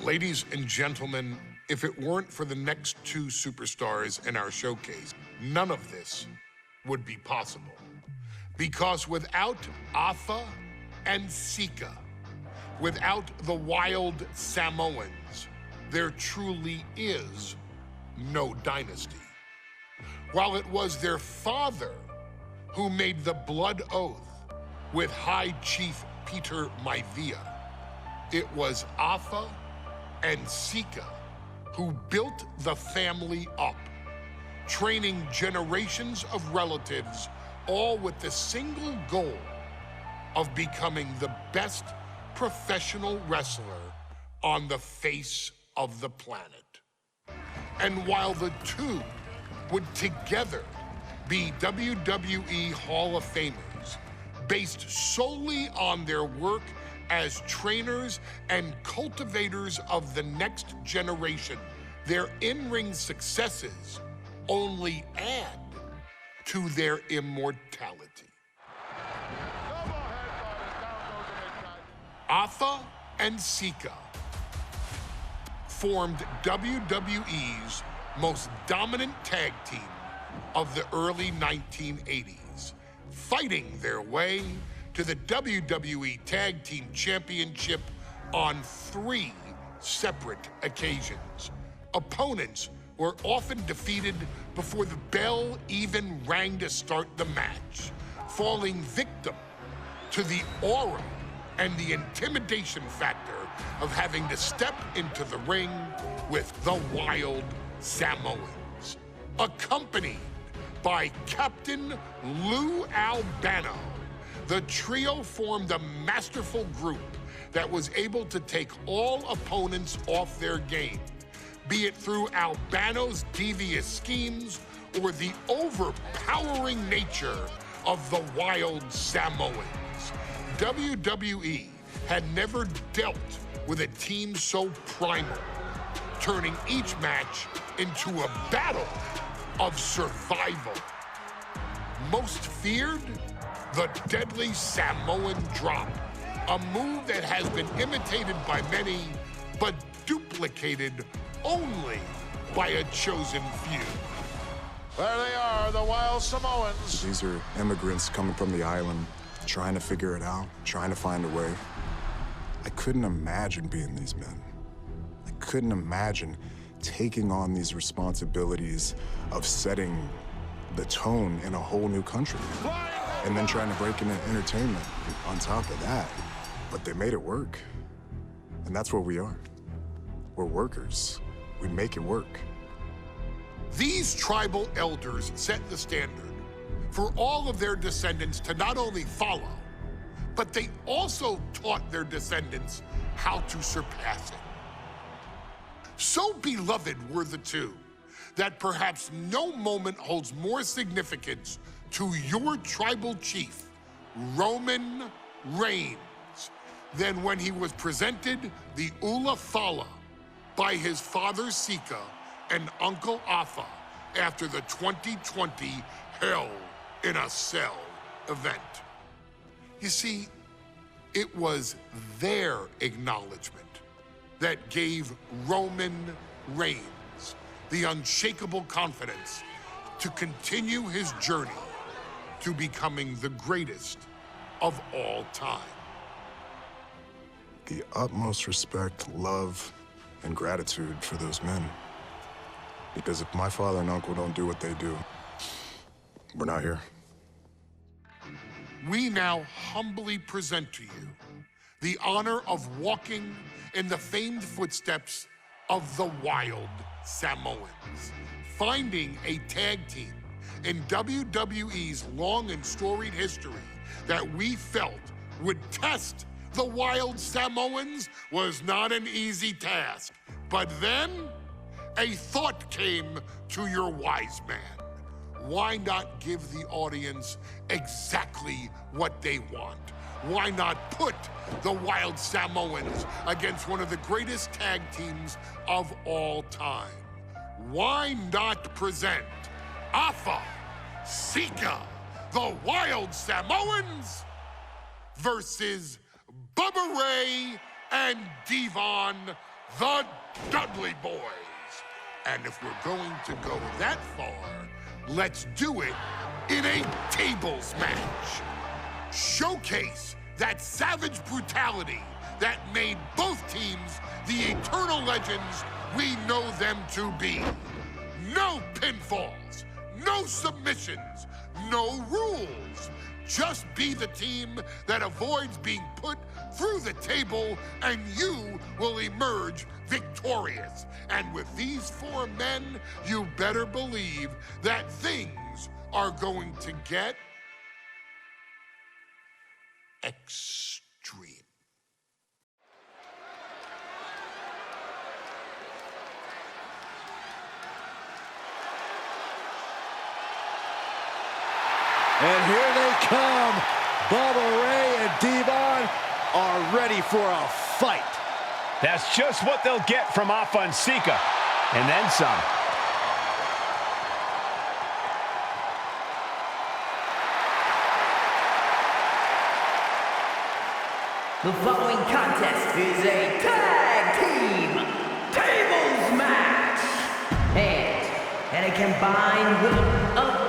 Ladies and gentlemen, if it weren't for the next two superstars in our showcase, none of this would be possible. Because without Afa and Sika, without the wild Samoans, there truly is no dynasty. While it was their father who made the blood oath with High Chief Peter Maivia, it was Afa and Sika who built the family up, training generations of relatives, all with the single goal of becoming the best professional wrestler on the face of the planet. And while the two would together be WWE Hall of Famers, based solely on their work as trainers and cultivators of the next generation, their in-ring successes only add to their immortality. Afa and Sika formed WWE's most dominant tag team of the early 1980s, fighting their way to the WWE Tag Team Championship on 3 separate occasions. Opponents were often defeated before the bell even rang to start the match, falling victim to the aura and the intimidation factor of having to step into the ring with the wild Samoans. Accompanied by Captain Lou Albano, the trio formed a masterful group that was able to take all opponents off their game, be it through Albano's devious schemes or the overpowering nature of the wild Samoans. WWE had never dealt with a team so primal, turning each match into a battle of survival. Most feared, the deadly Samoan drop, a move that has been imitated by many, but duplicated only by a chosen few. There they are, the wild Samoans. These are immigrants coming from the island, trying to figure it out, trying to find a way. I couldn't imagine being these men. I couldn't imagine taking on these responsibilities of setting the tone in a whole new country. And then trying to break into entertainment on top of that. But they made it work. And that's what we are. We're workers. We make it work. These tribal elders set the standard for all of their descendants to not only follow, but they also taught their descendants how to surpass it. So beloved were the two that perhaps no moment holds more significance to your tribal chief, Roman Reigns, than when he was presented the Ula Fala by his father Sika and Uncle Afa after the 2020 Hell in a Cell event. You see, it was their acknowledgement that gave Roman Reigns the unshakable confidence to continue his journey to becoming the greatest of all time. The utmost respect, love, and gratitude for those men. Because if my father and uncle don't do what they do, we're not here. We now humbly present to you the honor of walking in the famed footsteps of the wild Samoans, finding a tag team in WWE's long and storied history that we felt would test the wild Samoans was not an easy task. But then, a thought came to your wise man. Why not give the audience exactly what they want? Why not put the wild Samoans against one of the greatest tag teams of all time? Why not present Afa, Sika, the wild Samoans versus Bubba Ray and Devon the Dudley Boys. And if we're going to go that far, let's do it in a tables match. Showcase that savage brutality that made both teams the eternal legends we know them to be. No pinfalls, no submissions, no rules. Just be the team that avoids being put through the table, and you will emerge victorious. And with these 4 men, you better believe that things are going to get extreme. And here they come. Bubba Ray and Devon are ready for a fight. That's just what they'll get from Afa and Sika, and then some. The following contest is a tag team tables match and a combined winner of...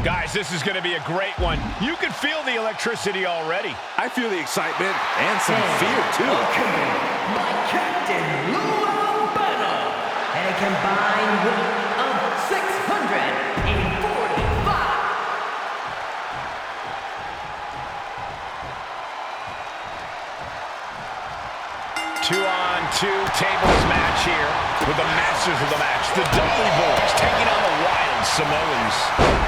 Guys, this is going to be a great one. You can feel the electricity already. I feel the excitement and some fear, too. My Captain Lou Albano and a combined winner of 645. 2-on-2 tables match here with the masters of the match, the Dudley Boys, taking on the Wild Samoans.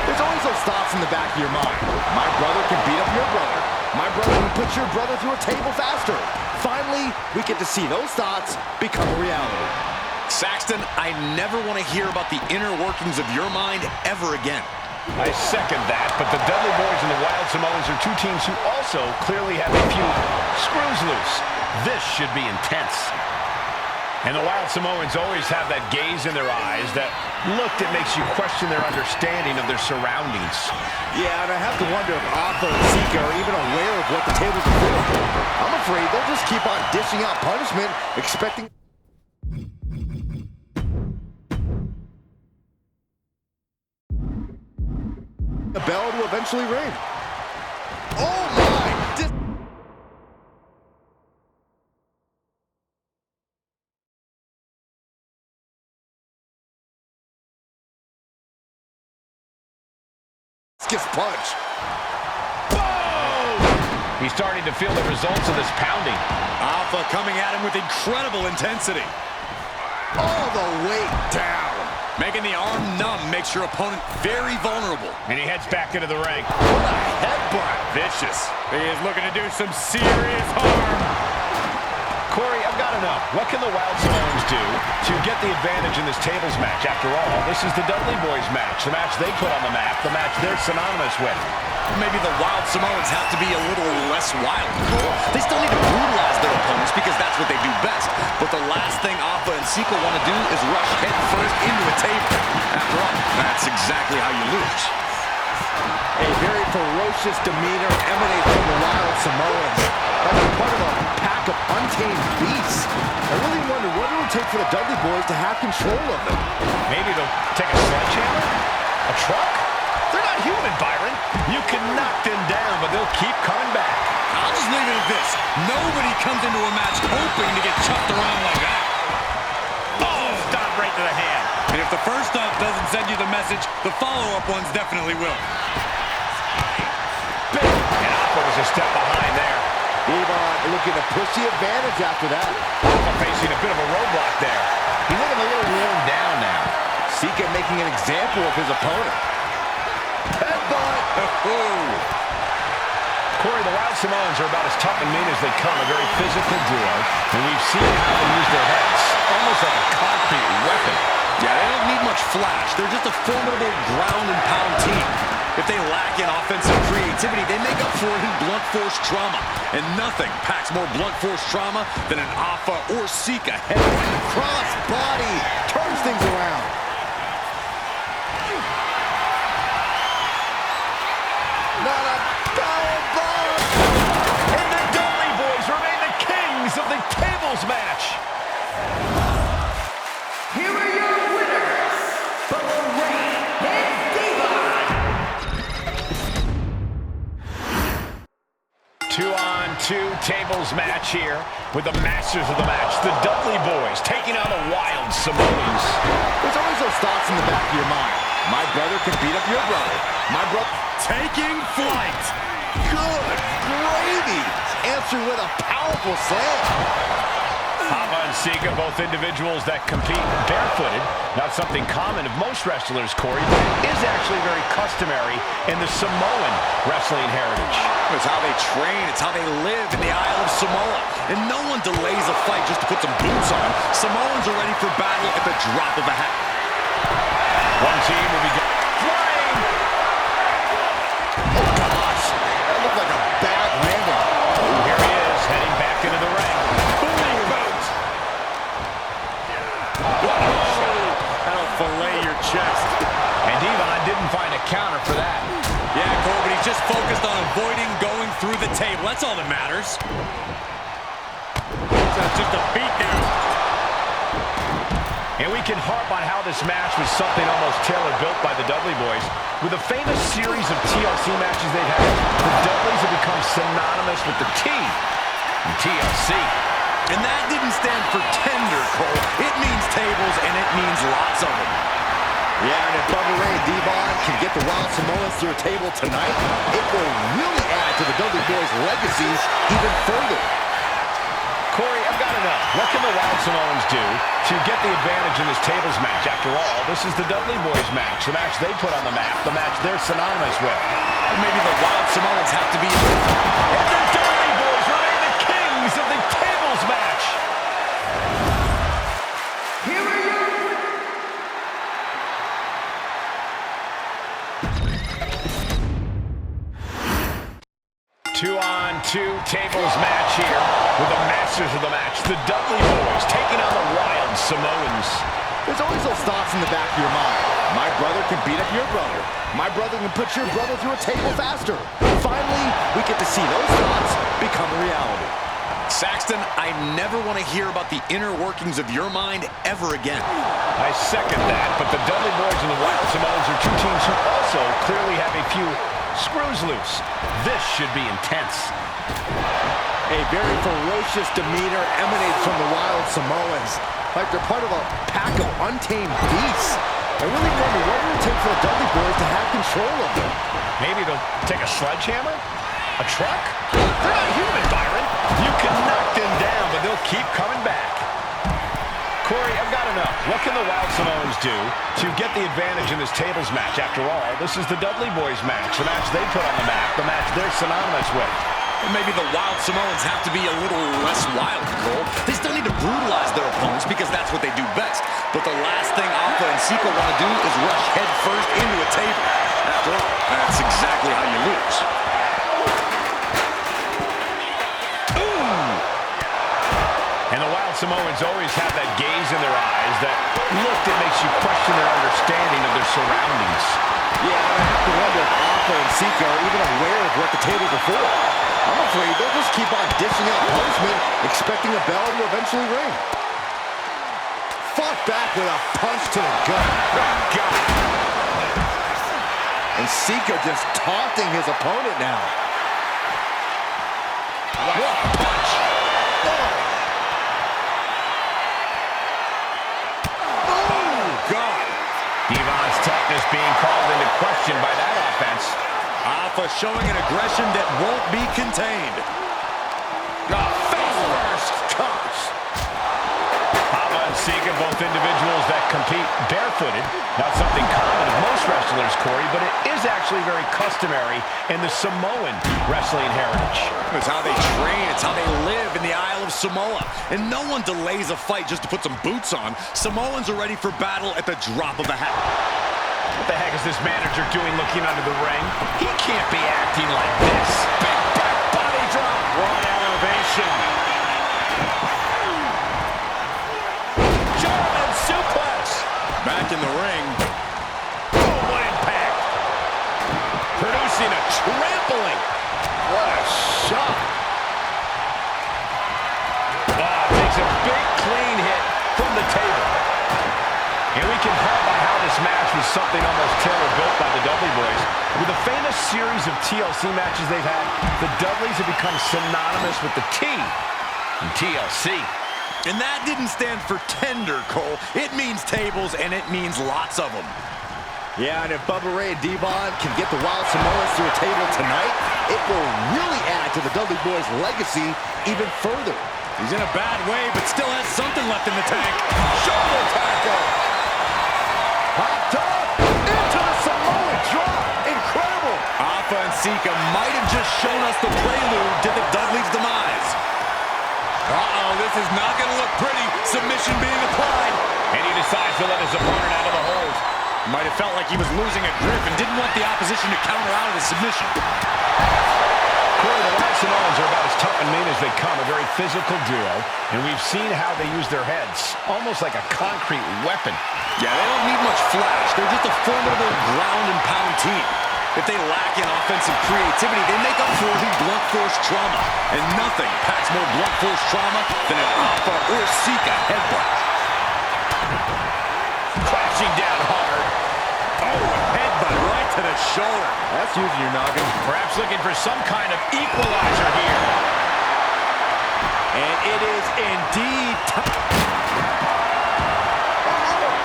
There's always those thoughts in the back of your mind. My brother can beat up your brother. My brother can put your brother through a table faster. Finally, we get to see those thoughts become a reality. Saxton, I never want to hear about the inner workings of your mind ever again. I second that, but the Dudley Boys and the Wild Samoans are 2 teams who also clearly have a few screws loose. This should be intense. And the Wild Samoans always have that gaze in their eyes, that look that makes you question their understanding of their surroundings. Yeah, and I have to wonder if Afa and Sika are even aware of what the tables are for. I'm afraid they'll just keep on dishing out punishment, expecting... the bell to eventually ring. Oh my! Discus punch. Boom! He's starting to feel the results of this pounding. Afa coming at him with incredible intensity. All the way down. Making the arm numb makes your opponent very vulnerable. And he heads back into the ring. What a headbutt. Vicious. He is looking to do some serious harm. Corey, I've got to know, what can the Wild Samoans do to get the advantage in this tables match? After all, this is the Dudley Boys match, the match they put on the map, the match they're synonymous with. Maybe the Wild Samoans have to be a little less wild. They still need to brutalize their opponents because that's what they do best. But the last thing Afa and Sika want to do is rush head first into a table. After all, that's exactly how you lose. A very ferocious demeanor emanates from the Wild Samoans. Like a part of a pack of untamed beasts. I really wonder what it would take for the Dudley Boys to have control of them. Maybe they'll take a sledgehammer? A truck? They're not human, Byron. You can knock them down, but they'll keep coming back. I'll just leave it at this. Nobody comes into a match hoping to get chucked around like that. Oh, stop right to the hand. And if the first stop doesn't send you the message, the follow-up ones definitely will. And Afa was a step behind there. Devon looking to push the advantage after that. Afa facing a bit of a roadblock there. He's looking a little worn down now. Sika making an example of his opponent. Headbutt! Corey, the Wild Samoans are about as tough and mean as they come, a very physical duo, and we've seen how they use their heads, almost like a concrete weapon. Yeah, they don't need much flash. They're just a formidable ground and pound team. If they lack in offensive creativity, they make up for it in blunt force trauma. And nothing packs more blunt force trauma than an Afa or Sika headbutt. Cross body turns things around. Not a power bomb. And the Dudley 2-on-2 tables match here with the masters of the match, the Dudley Boyz, taking on the Wild Samoans. There's always those thoughts in the back of your mind. My brother can beat up your brother. My brother taking flight. Good gravy. Answered with a powerful slam. Hava and Sika, both individuals that compete barefooted. Not something common of most wrestlers, Corey, but it is actually very customary in the Samoan wrestling heritage. It's how they train. It's how they live in the Isle of Samoa. And no one delays a fight just to put some boots on. Samoans are ready for battle at the drop of a hat. One team will be flying. Oh, gosh. That looked like a bad landing. Here he is, heading back into the ring. That'll fillet your chest. And Devon didn't find a counter for that. Yeah, Cole, but he's just focused on avoiding going through the table. That's all that matters. That's just a beatdown. And we can harp on how this match was something almost tailor-built by the Dudley Boyz. With a famous series of TLC matches they've had, the Dudleys have become synonymous with the T in TLC. And that didn't stand for tender, Cole. It means tables, and it means lots of them. Yeah, and if Bubba Ray and Devon can get the Wild Samoans to a table tonight, it will really add to the Dudley Boyz' legacies even further. Corey, I've got to know, what can the Wild Samoans do to get the advantage in this tables match? After all, this is the Dudley Boyz match, the match they put on the map, the match they're synonymous with. And maybe the Wild Samoans have to be... And the Dudley Boyz remain the kings of the tables match. Here are your 2-on-2 tables match here with the masters of the match, the Dudley Boyz, taking on the Wild Samoans. There's always those thoughts in the back of your mind. My brother can beat up your brother. My brother can put your brother through a table faster. Finally, we get to see those thoughts become a reality. Saxton, I never want to hear about the inner workings of your mind ever again. I second that, but the Dudley Boyz and the Wild Samoans are two teams who also clearly have a few screws loose. This should be intense. A very ferocious demeanor emanates from the Wild Samoans, like they're part of a pack of untamed beasts. I really wonder what it would take for the Dudley Boyz to have control of them. Maybe they'll take a sledgehammer? A truck? They're not human, Byron. You can knock them down, but they'll keep coming back. Corey, I've got to know, what can the Wild Samoans do to get the advantage in this tables match? After all, this is the Dudley Boyz match, the match they put on the map, the match they're synonymous with. And maybe the Wild Samoans have to be a little less wild, Cole. They still need to brutalize their opponents because that's what they do best. But the last thing Alpha and Sika want to do is rush head first into a table. After all, that's exactly how you lose. And the Wild Samoans always have that gaze in their eyes, that look that makes you question their understanding of their surroundings. Yeah, I have to wonder if Alpha and Sika are even aware of what the table before. I'm afraid they'll just keep on dishing out punishment, expecting a bell to eventually ring. Fought back with a punch to the gut. Oh, God. And Sika just taunting his opponent now. What a punch. Devon's toughness being called into question by that offense. Alpha showing an aggression that won't be contained. Face first. Gosh. Hava and Sika, both individuals that compete barefooted. Not something common of most wrestlers, Corey, but it is actually very customary in the Samoan wrestling heritage. It's how they train. It's how they live in the Isle of Samoa. And no one delays a fight just to put some boots on. Samoans are ready for battle at the drop of a hat. What the heck is this manager doing looking under the ring? He can't be acting like this. Big back body drop. One elevation. German suplex. Back in the ring. Oh, what impact. Producing a trampling. What a shot. Takes a big clean hit from the table. And we can harp on how this match was something almost tailor-built by the Dudley boys. With a famous series of TLC matches they've had, the Dudleys have become synonymous with the T in TLC. And that didn't stand for tender, Cole. It means tables, and it means lots of them. Yeah, and if Bubba Ray and Devon can get the Wild Samoans to a table tonight, it will really add to the Dudley boys' legacy even further. He's in a bad way, but still has something left in the tank. Shoulder tackle. Popped up into the Samoan drop. Incredible. Afa and Sika might have just shown us the prelude to the Dudley's demise. Uh-oh, this is not going to look pretty. Submission being applied. And he decides to let his opponent out of the hold. Might have felt like he was losing a grip and didn't want the opposition to counter out of the submission. Corey, the Wild Samoans are about as tough and mean as they come, a very physical duo, and we've seen how they use their heads, almost like a concrete weapon. Yeah, they don't need much flash. They're just a formidable ground and pound team. If they lack in offensive creativity, they make up for it in blunt force trauma. And nothing packs more blunt force trauma than an Afa or Sika headbutt. Crashing down hard. Oh, headbutt right to the shoulder. That's using your noggin. Perhaps looking for some kind of equalizer here. And it is indeed time.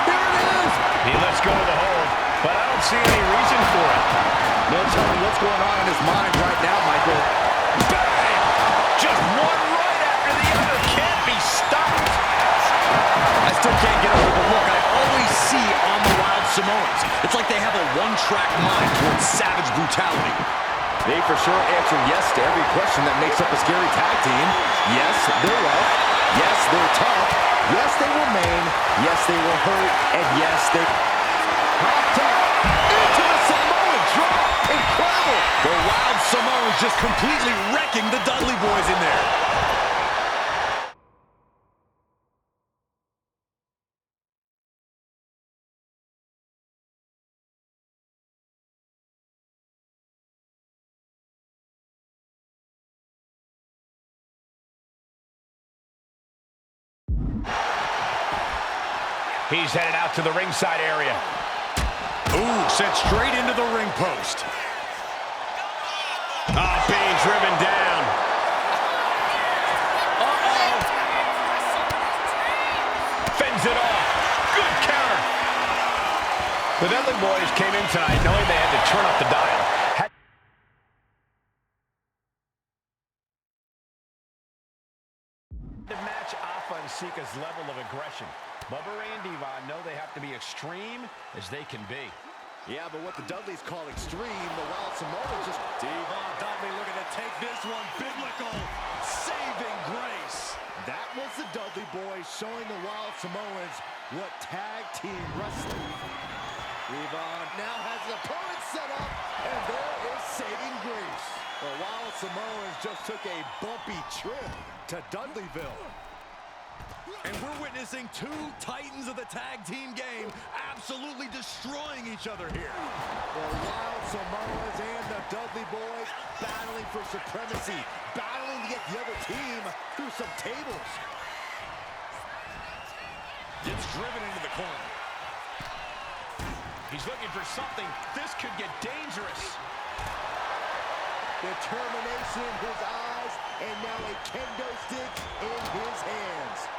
Here it is. He lets go of the hold, but I don't see any reason for it. No telling what's going on in his mind right now, Michael. Bang! Just one right after the other. Can't be stopped. I still can't get over the look I always see on the Wild Samoans. It's like they have a one-track mind towards savage brutality. They for sure answered yes to every question that makes up a scary tag team. Yes, they're rough. Yes, they're tough. Yes, they will maim. Yes, they will hurt. And yes, they... Popped up into the Samoan drop. Incredible. The Wild Samoans just completely wrecking the Dudley boys in there. He's headed out to the ringside area. Ooh, sent straight into the ring post. Being driven down. Uh-oh. Fends it off. Good counter. The Dudley boys came in tonight knowing they had to turn up the dial. To match Afa and Sika's level of aggression. Bubba Ray and Devon know they have to be extreme as they can be. Yeah, but what the Dudleys call extreme, the Wild Samoans just... Devon Dudley looking to take this one biblical. Saving grace. That was the Dudley boys showing the Wild Samoans what tag team wrestling. Devon now has his opponent set up, and there is saving grace. The Wild Samoans just took a bumpy trip to Dudleyville. And we're witnessing two titans of the tag team game absolutely destroying each other here. The Wild Samoans and the Dudley boys battling for supremacy, battling to get the other team through some tables. Gets driven into the corner. He's looking for something. This could get dangerous. Determination in his eyes, and now a kendo stick in his hands.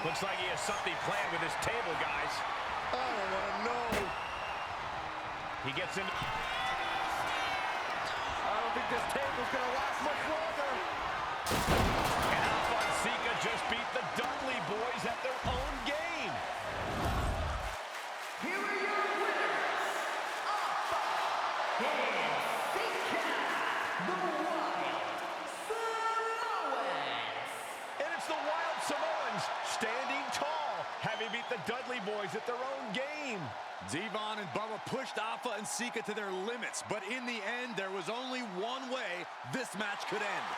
Looks like he has something planned with his table, guys. I don't want to know. He gets in. I don't think this table's going to last much longer. And Afa and Sika just beat the Dudley boys at their own game. Here are your winners, Afa and Sika, the Wild Samoans. And it's the Wild Samoans standing tall, having beat the Dudley boys at their own game. Devon and Bubba pushed Afa and Sika to their limits, but in the end, there was only one way this match could end.